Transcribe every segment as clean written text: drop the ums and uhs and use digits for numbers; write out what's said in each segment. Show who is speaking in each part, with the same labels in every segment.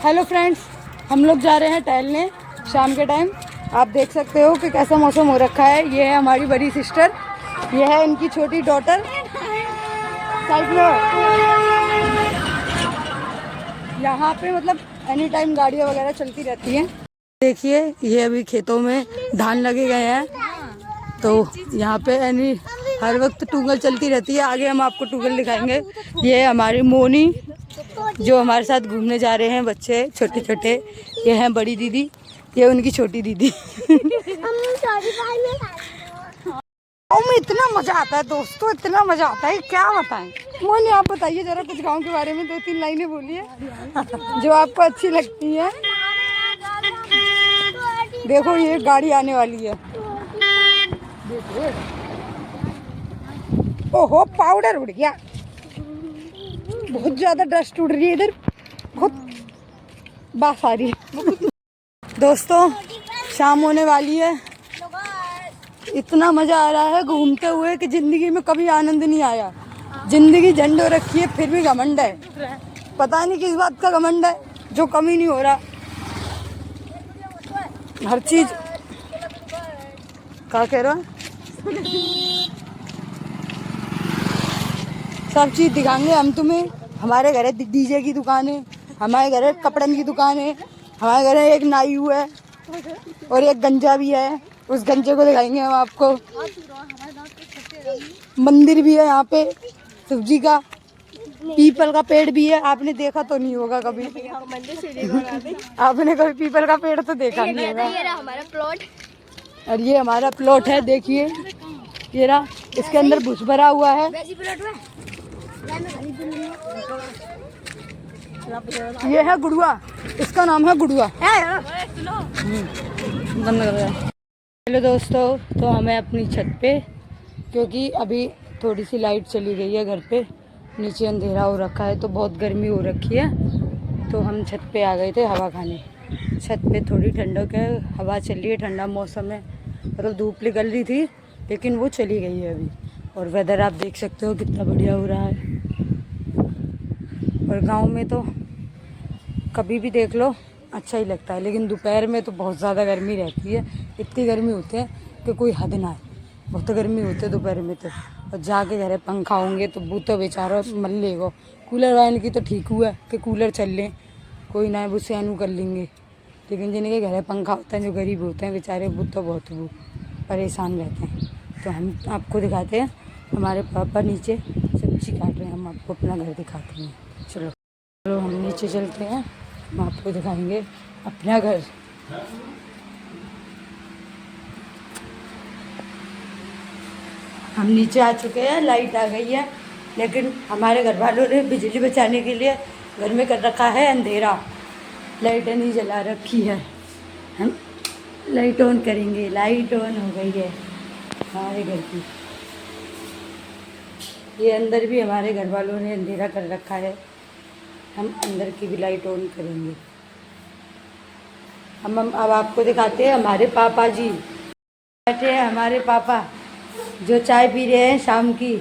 Speaker 1: Hello friends, हम लोग जा रहे हैं टहलने शाम के टाइम। आप देख सकते हो कि कैसा मौसम हो रखा है। ये है हमारी बड़ी सिस्टर, ये है इनकी छोटी डॉटर। साइड में यहाँ पे मतलब एनी टाइम गाड़ियाँ वगैरह चलती रहती हैं। देखिए ये अभी खेतों में धान लगे गए हैं, तो यहाँ पे एनी हर वक्त टूगल चलती रहती है। आगे हम आपको टूगल दिखाएंगे। ये है हमारी मोनी जो हमारे साथ घूमने जा रहे हैं, बच्चे छोटे छोटे। ये हैं बड़ी दीदी, ये उनकी छोटी दीदी। में इतना मजा आता है दोस्तों, इतना मजा आता है, क्या बताएं। मोनी आप बताइए जरा कुछ गांव के बारे में, 2-3 लाइनें बोलिए जो आपको अच्छी लगती है। देखो ये गाड़ी आने वाली है। ओहो पाउडर उड़ गया, बहुत ज्यादा डस्ट उड़ रही है इधर, बहुत बास आ रही है। दोस्तों शाम होने वाली है, इतना मजा आ रहा है घूमते हुए कि जिंदगी में कभी आनंद नहीं आया। जिंदगी झंड हो रखी है फिर भी घमंड है, पता नहीं किस बात का घमंड है जो कमी नहीं हो रहा। हर चीज क्या कह रहा, सब चीज दिखाएंगे हम तुम्हें। हमारे घर है डीजे की दुकान है, हमारे घर है कपड़न की दुकान है, हमारे घर है एक नाई है और एक गंजा भी है। उस गंजे को दिखाएंगे हम आपको। मंदिर भी है यहाँ पे शिव जी का, पीपल का पेड़ भी है। आपने देखा तो नहीं होगा कभी, आपने कभी पीपल का पेड़ तो देखा नहीं होगा।
Speaker 2: हमारा प्लॉट,
Speaker 1: और ये हमारा प्लॉट है, देखिए ये रहा, इसके अंदर भूस भरा हुआ है। ये है गुड़ुआ, इसका नाम है गुड़ुआ। बंद कर रहा है। हेलो दोस्तों, तो हमें अपनी छत पे, क्योंकि अभी थोड़ी सी लाइट चली गई है घर पे, नीचे अंधेरा हो रखा है तो बहुत गर्मी हो रखी है, तो हम छत पे आ गए थे हवा खाने। छत पे थोड़ी ठंडक है, हवा चल रही है, ठंडा मौसम है। मतलब धूप निकल रही थी लेकिन वो चली गई है अभी। और वेदर आप देख सकते हो कितना बढ़िया हो रहा है। और गांव में तो कभी भी देख लो अच्छा ही लगता है, लेकिन दोपहर में तो बहुत ज़्यादा गर्मी रहती है। इतनी गर्मी होती है कि कोई हद ना है, बहुत गर्मी होती है दोपहर में तो। और जाके घर पंखा होंगे तो वो तो बेचारा मर लेगा। कूलर वाले की तो ठीक हुआ है कि कूलर चल लें, कोई ना वो सहनू कर लेंगे, लेकिन जिनके घर पंखा होता है, जो गरीब होते हैं बेचारे, वो तो बहुत वो परेशान रहते हैं। तो हम आपको दिखाते हैं, हमारे पापा नीचे सब्जी काट रहे हैं, हम आपको अपना घर दिखाते हैं। चलो चलो हम नीचे चलते हैं, हम आपको दिखाएंगे अपना घर। हम नीचे आ चुके हैं, लाइट आ गई है, लेकिन हमारे घर वालों ने बिजली बचाने के लिए घर में कर रखा है अंधेरा, लाइटें नहीं जला रखी है। हम लाइट ऑन करेंगे, लाइट ऑन हो गई है हमारे घर की। ये अंदर भी हमारे घर वालों ने अंधेरा कर रखा है, हम अंदर की भी लाइट ऑन करेंगे। हम अब आपको दिखाते हैं हमारे पापा जी बैठे हैं, हमारे पापा जो चाय पी रहे हैं शाम की।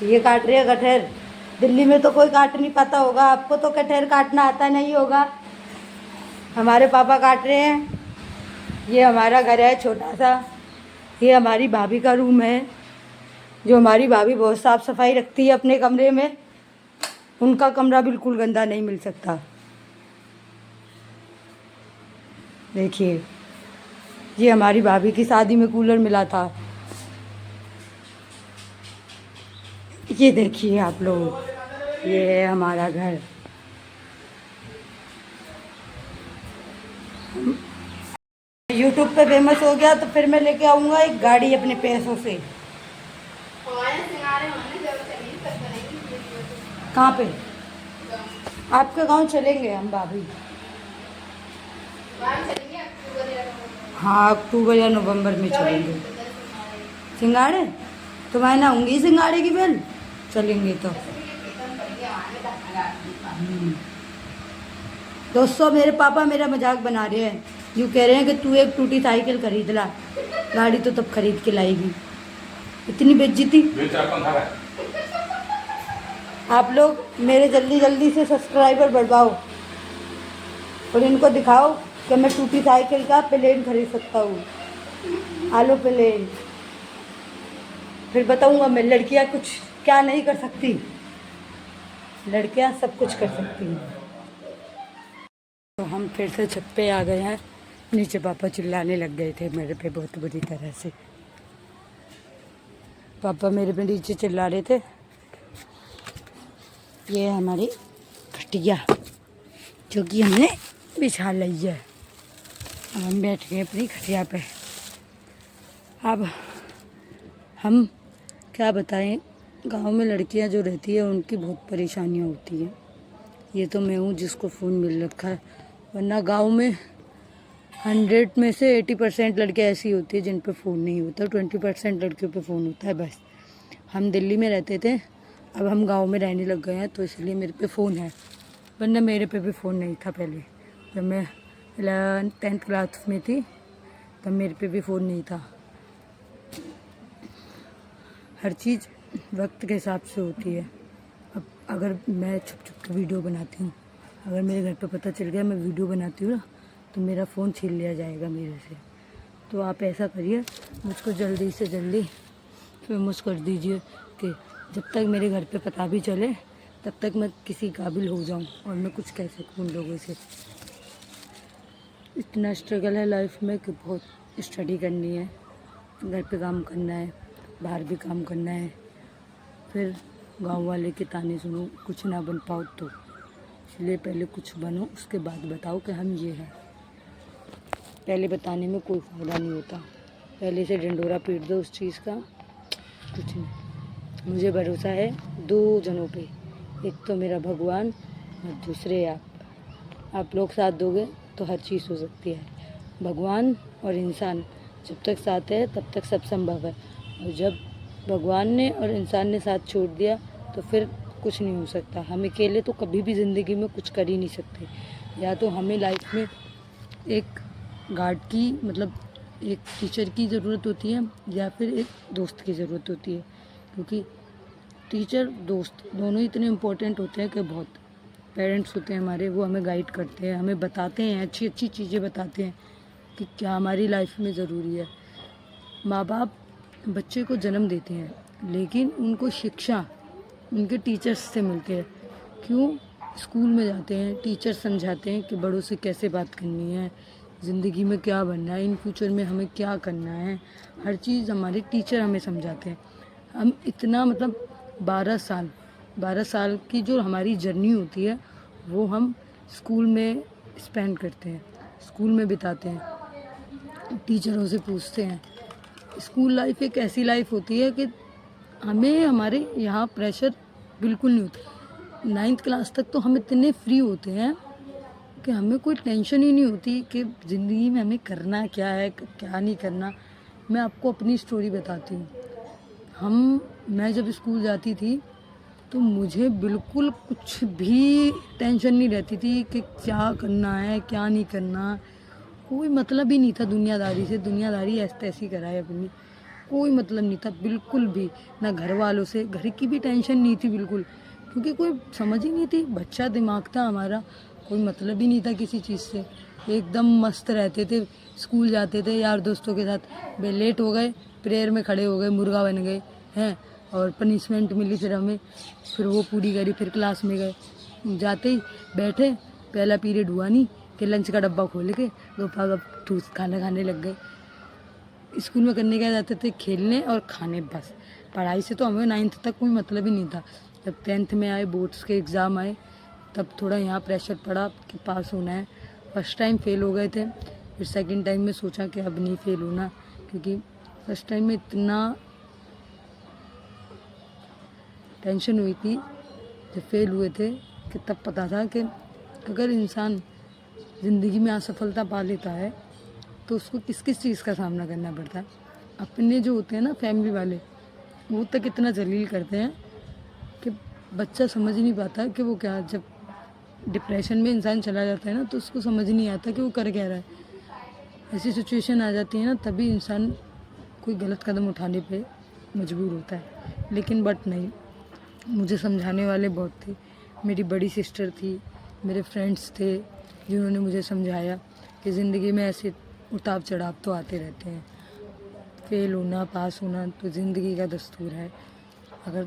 Speaker 1: ये काट रहे हैं कटहल। दिल्ली में तो कोई काट नहीं पाता होगा, आपको तो कटहल काटना आता नहीं होगा, हमारे पापा काट रहे हैं। ये हमारा घर है छोटा सा, ये हमारी भाभी का रूम है, जो हमारी भाभी बहुत साफ़ सफाई रखती है अपने कमरे में। उनका कमरा बिल्कुल गंदा नहीं मिल सकता। देखिए ये हमारी भाभी की शादी में कूलर मिला था। ये देखिए आप लोग, ये है हमारा घर। यूट्यूब पे फेमस हो गया तो फिर मैं लेके आऊँगा एक गाड़ी अपने पैसों से। कहाँ पे? आपके गांव चलेंगे हम भाभी। हाँ अक्टूबर या नवंबर में चलेंगे। सिंगाड़े तुम्हारे ना होंगी सिंगाड़े की बेल, चलेंगे तो। दोस्तों मेरे पापा मेरा मजाक बना रहे हैं, यूँ कह रहे हैं कि तू एक टूटी साइकिल खरीद ला, गाड़ी तो तब खरीद के लाएगी। इतनी बेइज्जती। आप लोग मेरे जल्दी जल्दी से सब्सक्राइबर बढ़वाओ। और इनको दिखाओ कि मैं टूटी साइकिल का प्लेन खरीद सकता हूँ, आलू प्लेन। फिर बताऊँगा मैं लड़कियाँ कुछ क्या नहीं कर सकती, लड़कियाँ सब कुछ कर सकती हैं। तो हम फिर से छत पे आ गए हैं। नीचे पापा चिल्लाने लग गए थे मेरे पे बहुत बुरी तरह से। पापा मेरे पे नीचे चिल्ला रहे थे। ये है हमारी खटिया जो कि हमने बिछा ली है। अब हम बैठ गए अपनी खटिया पे। अब हम क्या बताएं, गांव में लड़कियां जो रहती है उनकी बहुत परेशानियां होती हैं। ये तो मैं हूँ जिसको फ़ोन मिल रखा है, वरना गांव में 100 में से 80% लड़कियाँ ऐसी होती है जिन पे फ़ोन नहीं होता, 20% लड़कियों पे फ़ोन होता है बस। हम दिल्ली में रहते थे, अब हम गांव में रहने लग गए हैं तो इसलिए मेरे पे फ़ोन है, वरना मेरे पे भी फ़ोन नहीं था पहले। जब मैं 10th क्लास में थी तब मेरे पे भी फ़ोन नहीं था। हर चीज़ वक्त के हिसाब से होती है। अब अगर मैं छुप छुप के वीडियो बनाती हूँ, अगर मेरे घर पे पता चल गया मैं वीडियो बनाती हूँ ना, तो मेरा फ़ोन छीन लिया जाएगा मेरे से। तो आप ऐसा करिए, मुझको जल्दी से जल्दी फेमस कर दीजिए कि जब तक मेरे घर पे पता भी चले तब तक मैं किसी काबिल हो जाऊँ और मैं कुछ कह सकूँ उन लोगों से। इतना स्ट्रगल है लाइफ में कि बहुत स्टडी करनी है, घर पे काम करना है, बाहर भी काम करना है, फिर गांव वाले के ताने सुनो कुछ ना बन पाओ तो। इसलिए पहले कुछ बनो, उसके बाद बताओ कि हम ये हैं। पहले बताने में कोई फ़ायदा नहीं होता, पहले से डंडोरा पीट दो उस चीज़ का, कुछ नहीं। मुझे भरोसा है 2 जनों पे, एक तो मेरा भगवान और दूसरे आप लोग साथ दोगे तो हर चीज़ हो सकती है। भगवान और इंसान जब तक साथ है तब तक सब संभव है, और जब भगवान ने और इंसान ने साथ छोड़ दिया तो फिर कुछ नहीं हो सकता। हम अकेले तो कभी भी ज़िंदगी में कुछ कर ही नहीं सकते। या तो हमें लाइफ में एक गार्ड की मतलब एक टीचर की ज़रूरत होती है, या फिर एक दोस्त की ज़रूरत होती है, क्योंकि टीचर दोस्त दोनों ही इतने इम्पोर्टेंट होते हैं कि बहुत। पेरेंट्स होते हैं हमारे, वो हमें गाइड करते हैं, हमें बताते हैं, अच्छी अच्छी चीज़ें बताते हैं कि क्या हमारी लाइफ में ज़रूरी है। माँ बाप बच्चे को जन्म देते हैं, लेकिन उनको शिक्षा उनके टीचर्स से मिलते हैं। क्यों? स्कूल में जाते हैं, टीचर समझाते हैं कि बड़ों से कैसे बात करनी है, ज़िंदगी में क्या बनना है, इन फ्यूचर में हमें क्या करना है, हर चीज़ हमारे टीचर हमें समझाते हैं। हम इतना मतलब 12 साल की जो हमारी जर्नी होती है वो हम स्कूल में स्पेंड करते हैं, स्कूल में बिताते हैं, टीचरों से पूछते हैं। स्कूल लाइफ एक ऐसी लाइफ होती है कि हमें हमारे यहाँ प्रेशर बिल्कुल नहीं होता। 9th क्लास तक तो हम इतने फ्री होते हैं कि हमें कोई टेंशन ही नहीं होती कि ज़िंदगी में हमें करना क्या है, क्या नहीं करना। मैं आपको अपनी स्टोरी बताती हूँ। मैं जब स्कूल जाती थी तो मुझे बिल्कुल कुछ भी टेंशन नहीं रहती थी कि क्या करना है क्या नहीं करना। कोई मतलब ही नहीं था दुनियादारी से, दुनियादारी ऐसी तैसी कराए अपनी, कोई मतलब नहीं था बिल्कुल भी। ना घर वालों से, घर की भी टेंशन नहीं थी बिल्कुल, क्योंकि कोई समझ ही नहीं थी। बच्चा दिमाग था हमारा, कोई मतलब ही नहीं था किसी चीज़ से। एकदम मस्त रहते थे, स्कूल जाते थे यार दोस्तों के साथ। लेट हो गए, प्रेयर में खड़े हो गए, मुर्गा बन गए हैं, और पनिशमेंट मिली फिर हमें, फिर वो पूरी करी, फिर क्लास में गए। जाते ही बैठे, पहला पीरियड हुआ नहीं कि लंच का डब्बा खोल के दोपहर ठूस खाना खाने लग गए। स्कूल में करने क्या जाते थे, खेलने और खाने, बस। पढ़ाई से तो हमें 9th तक कोई मतलब ही नहीं था। जब 10th में आए, बोर्ड्स के एग्ज़ाम आए, तब थोड़ा यहाँ प्रेशर पड़ा कि पास होना है। फर्स्ट टाइम फेल हो गए थे, फिर सेकंड टाइम में सोचा कि अब नहीं फेल होना, क्योंकि फर्स्ट टाइम में इतना टेंशन हुई थी जब फेल हुए थे कि तब पता था कि अगर इंसान ज़िंदगी में असफलता पा लेता है तो उसको किस किस चीज़ का सामना करना पड़ता है। अपने जो होते हैं ना फैमिली वाले, वो तक इतना जलील करते हैं कि बच्चा समझ ही नहीं पाता कि वो क्या। जब डिप्रेशन में इंसान चला जाता है ना तो उसको समझ नहीं आता कि वो कर क्या रहा है। ऐसी सिचुएशन आ जाती है ना, तभी इंसान कोई गलत कदम उठाने पे मजबूर होता है। लेकिन बट नहीं, मुझे समझाने वाले बहुत थे। मेरी बड़ी सिस्टर थी, मेरे फ्रेंड्स थे, जिन्होंने मुझे समझाया कि ज़िंदगी में ऐसे उतार चढ़ाव तो आते रहते हैं, फेल होना पास होना तो ज़िंदगी का दस्तूर है। अगर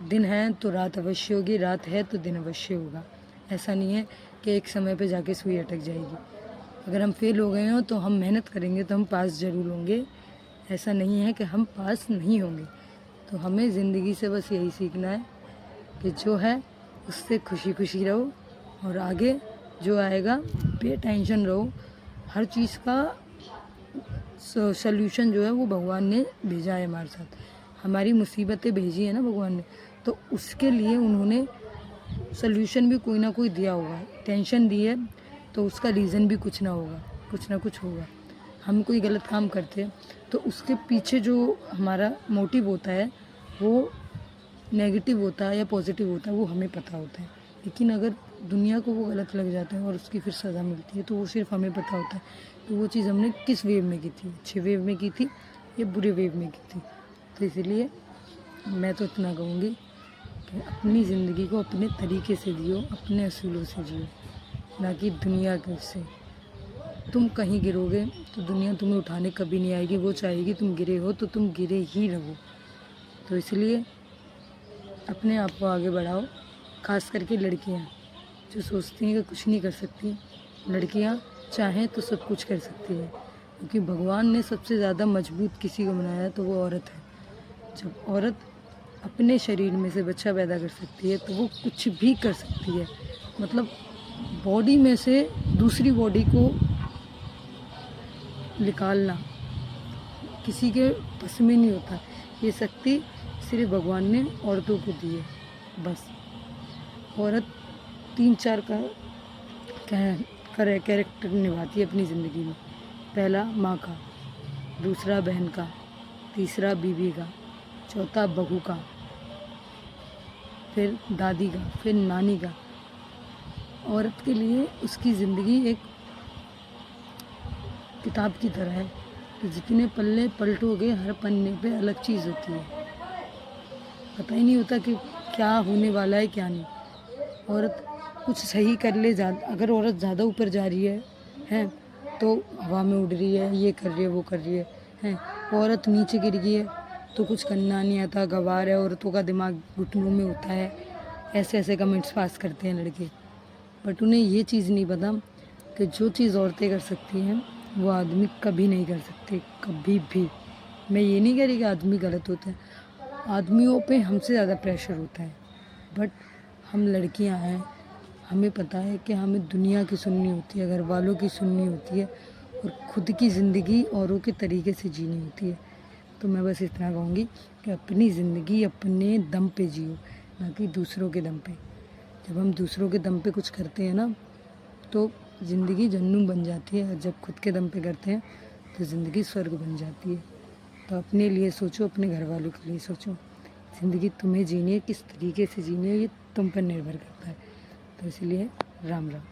Speaker 1: दिन है तो रात अवश्य होगी, रात है तो दिन अवश्य होगा। ऐसा नहीं है कि एक समय पे जाके सुई अटक जाएगी। अगर हम फेल हो गए हो तो हम मेहनत करेंगे तो हम पास ज़रूर होंगे। ऐसा नहीं है कि हम पास नहीं होंगे। तो हमें ज़िंदगी से बस यही सीखना है कि जो है उससे खुशी खुशी रहो और आगे जो आएगा बेटेंशन रहो। हर चीज़ का सल्यूशन जो है वो भगवान ने भेजा है हमारे साथ। हमारी मुसीबतें भेजी है ना भगवान ने, तो उसके लिए उन्होंने सल्यूशन भी कोई ना कोई दिया होगा। टेंशन दी है तो उसका रीज़न भी कुछ ना होगा, कुछ ना कुछ होगा। हम कोई गलत काम करते हैं तो उसके पीछे जो हमारा मोटिव होता है वो नेगेटिव होता है या पॉजिटिव होता है वो हमें पता होता है। लेकिन अगर दुनिया को वो गलत लग जाता है और उसकी फिर सज़ा मिलती है तो वो सिर्फ हमें पता होता है तो वो चीज़ हमने किस वेव में की थी, अच्छे वेव में की थी या बुरे वेव में की थी। तो इसलिए मैं तो इतना कहूँगी कि अपनी ज़िंदगी को अपने तरीके से जियो, अपने असूलों से जियो, ना कि दुनिया के उससे। तुम कहीं गिरोगे तो दुनिया तुम्हें उठाने कभी नहीं आएगी, वो चाहेगी तुम गिरे हो तो तुम गिरे ही रहो। तो इसलिए अपने आप को आगे बढ़ाओ। खास करके लड़कियां जो सोचती हैं कि कुछ नहीं कर सकती, लड़कियां चाहें तो सब कुछ कर सकती है, क्योंकि भगवान ने सबसे ज़्यादा मजबूत किसी को बनाया है तो वो औरत है। जब औरत अपने शरीर में से बच्चा पैदा कर सकती है तो वो कुछ भी कर सकती है। मतलब बॉडी में से दूसरी बॉडी को निकालना किसी के बस में नहीं होता। ये शक्ति सिर्फ भगवान ने औरतों को दी है। बस औरत 3-4 का कैरेक्टर निभाती है अपनी ज़िंदगी में। पहला माँ का, दूसरा बहन का, तीसरा बीवी का, चौथा बहू का, फिर दादी का, फिर नानी का। औरत के लिए उसकी ज़िंदगी एक किताब की तरह है कि जितने पल्ले पलटोगे हर पन्ने पे अलग चीज़ होती है। पता ही नहीं होता कि क्या होने वाला है क्या नहीं। औरत कुछ सही कर ले, अगर औरत ज़्यादा ऊपर जा रही है तो हवा में उड़ रही है, ये कर रही है वो कर रही है। औरत नीचे गिर गई है तो कुछ करना नहीं आता, गंवार है, औरतों का दिमाग घुटनों में होता है। ऐसे ऐसे कमेंट्स पास करते हैं लड़के, बट उन्हें ये चीज़ नहीं पता कि जो चीज़ औरतें कर सकती हैं वो आदमी कभी नहीं कर सकते, कभी भी। मैं ये नहीं कह रही कि आदमी गलत होते हैं, आदमियों पे हमसे ज़्यादा प्रेशर होता है, बट हम लड़कियां हैं, हमें पता है कि हमें दुनिया की सुननी होती है, घर वालों की सुननी होती है और ख़ुद की ज़िंदगी औरों के तरीके से जीनी होती है। तो मैं बस इतना कहूँगी कि अपनी ज़िंदगी अपने दम पे जियो, ना कि दूसरों के दम पे। जब हम दूसरों के दम पे कुछ करते हैं ना तो ज़िंदगी जन्नत बन जाती है, और जब खुद के दम पे करते हैं तो ज़िंदगी स्वर्ग बन जाती है। तो अपने लिए सोचो, अपने घर वालों के लिए सोचो। ज़िंदगी तुम्हें जीनी है, किस तरीके से जीनी है ये तुम पर निर्भर करता है। तो इसलिए राम राम।